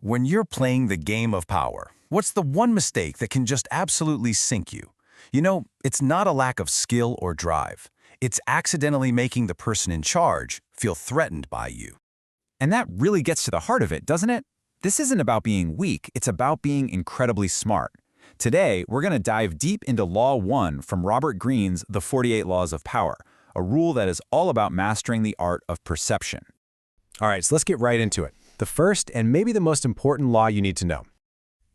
When you're playing the game of power, what's the one mistake that can just absolutely sink you? It's not a lack of skill or drive. It's accidentally making the person in charge feel threatened by you. And that really gets to the heart of it, doesn't it? This isn't about being weak, it's about being incredibly smart. Today, we're going to dive deep into Law 1 from Robert Greene's The 48 Laws of Power, a rule that is all about mastering the art of perception. All right, so let's get right into it. The first and maybe the most important law you need to know.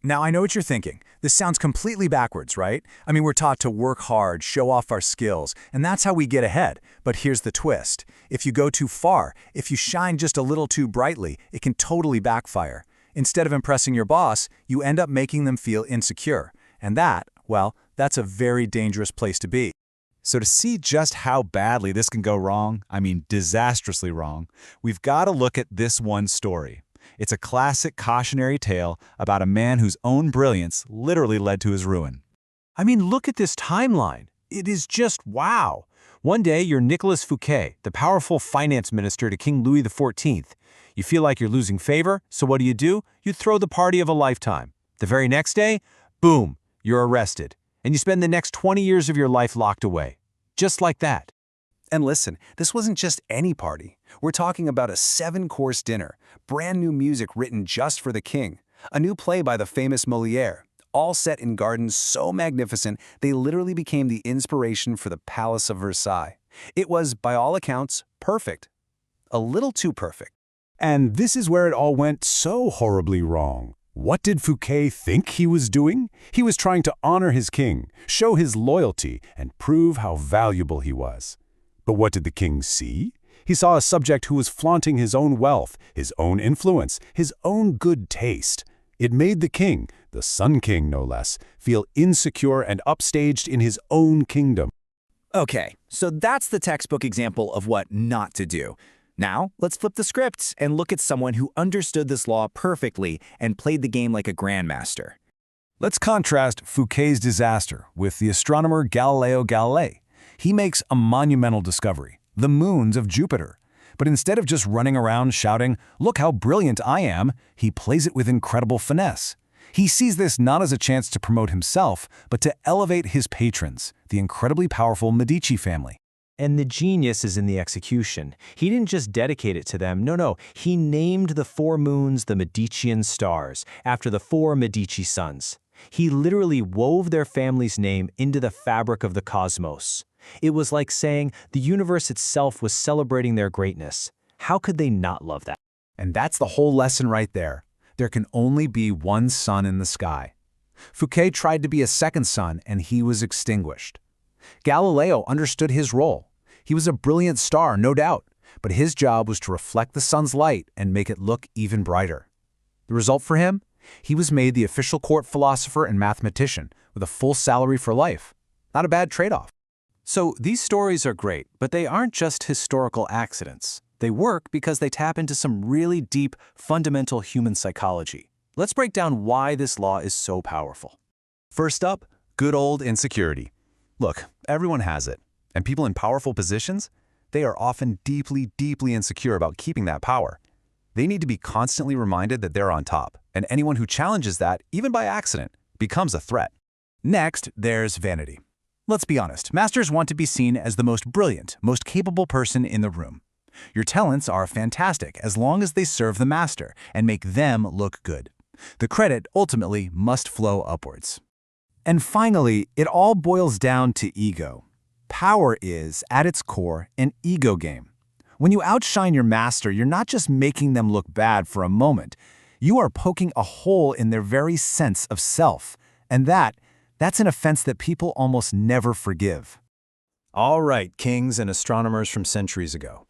Now, I know what you're thinking. This sounds completely backwards, right? I mean, we're taught to work hard, show off our skills, and that's how we get ahead. But here's the twist. If you go too far, if you shine just a little too brightly, it can totally backfire. Instead of impressing your boss, you end up making them feel insecure. And that's a very dangerous place to be. So to see just how badly this can go wrong, I mean disastrously wrong, we've got to look at this one story. It's a classic cautionary tale about a man whose own brilliance literally led to his ruin. I mean, look at this timeline. It is just wow. One day, you're Nicolas Fouquet, the powerful finance minister to King Louis XIV. You feel like you're losing favor, so what do? You throw the party of a lifetime. The very next day, boom, you're arrested. And you spend the next 20 years of your life locked away. Just like that. And listen, this wasn't just any party. We're talking about a 7-course dinner, brand new music written just for the king, a new play by the famous Molière, all set in gardens so magnificent they literally became the inspiration for the Palace of Versailles. It was, by all accounts, perfect. A little too perfect. And this is where it all went so horribly wrong. What did Fouquet think he was doing? He was trying to honor his king, show his loyalty, and prove how valuable he was. But what did the king see? He saw a subject who was flaunting his own wealth, his own influence, his own good taste. It made the king, the Sun King no less, feel insecure and upstaged in his own kingdom. Okay, so that's the textbook example of what not to do. Now, let's flip the script and look at someone who understood this law perfectly and played the game like a grandmaster. Let's contrast Fouquet's disaster with the astronomer Galileo Galilei. He makes a monumental discovery, the moons of Jupiter. But instead of just running around shouting, "Look how brilliant I am," he plays it with incredible finesse. He sees this not as a chance to promote himself, but to elevate his patrons, the incredibly powerful Medici family. And the genius is in the execution. He didn't just dedicate it to them, no. He named the 4 moons the Medicean stars, after the 4 Medici sons. He literally wove their family's name into the fabric of the cosmos. It was like saying the universe itself was celebrating their greatness. How could they not love that? And that's the whole lesson right there. There can only be one sun in the sky. Fouquet tried to be a second sun, and he was extinguished. Galileo understood his role. He was a brilliant star, no doubt, but his job was to reflect the sun's light and make it look even brighter. The result for him? He was made the official court philosopher and mathematician with a full salary for life. Not a bad trade-off. So these stories are great, but they aren't just historical accidents. They work because they tap into some really deep, fundamental human psychology. Let's break down why this law is so powerful. First up, good old insecurity. Look, everyone has it. And people in powerful positions, they are often deeply, deeply insecure about keeping that power. They need to be constantly reminded that they're on top, and anyone who challenges that, even by accident, becomes a threat. Next, there's vanity. Let's be honest, masters want to be seen as the most brilliant, most capable person in the room. Your talents are fantastic as long as they serve the master and make them look good. The credit ultimately must flow upwards. And finally, it all boils down to ego. Power is, at its core, an ego game. When you outshine your master, you're not just making them look bad for a moment. You are poking a hole in their very sense of self. And that's an offense that people almost never forgive. All right, kings and astronomers from centuries ago.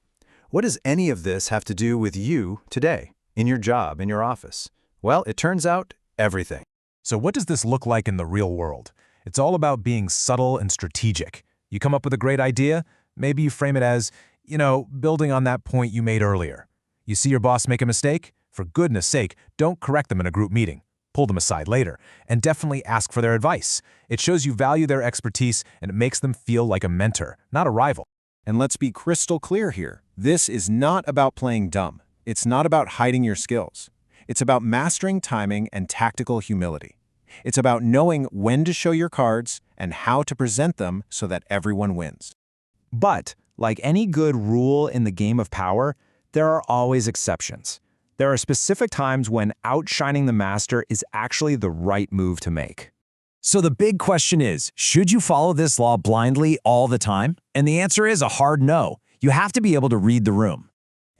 What does any of this have to do with you today, in your job, in your office? Well, it turns out, everything. So what does this look like in the real world? It's all about being subtle and strategic. You come up with a great idea, maybe you frame it as, building on that point you made earlier. You see your boss make a mistake? For goodness sake, don't correct them in a group meeting. Pull them aside later, and definitely ask for their advice. It shows you value their expertise, and it makes them feel like a mentor, not a rival. And let's be crystal clear here. This is not about playing dumb. It's not about hiding your skills. It's about mastering timing and tactical humility. It's about knowing when to show your cards and how to present them so that everyone wins. But, like any good rule in the game of power, there are always exceptions. There are specific times when outshining the master is actually the right move to make. So the big question is, should you follow this law blindly all the time? And the answer is a hard no. You have to be able to read the room.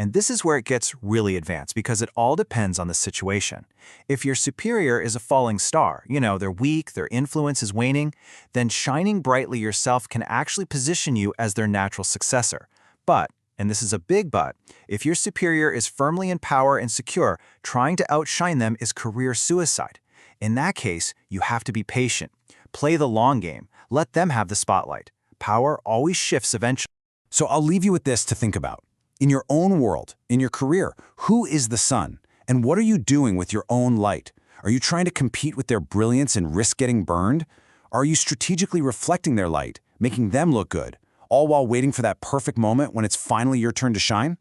And this is where it gets really advanced because it all depends on the situation. If your superior is a falling star, they're weak, their influence is waning, then shining brightly yourself can actually position you as their natural successor. But, and this is a big but, if your superior is firmly in power and secure, trying to outshine them is career suicide. In that case, you have to be patient. Play the long game. Let them have the spotlight. Power always shifts eventually. So I'll leave you with this to think about. In your own world, in your career, who is the sun? And what are you doing with your own light? Are you trying to compete with their brilliance and risk getting burned? Are you strategically reflecting their light, making them look good, all while waiting for that perfect moment when it's finally your turn to shine?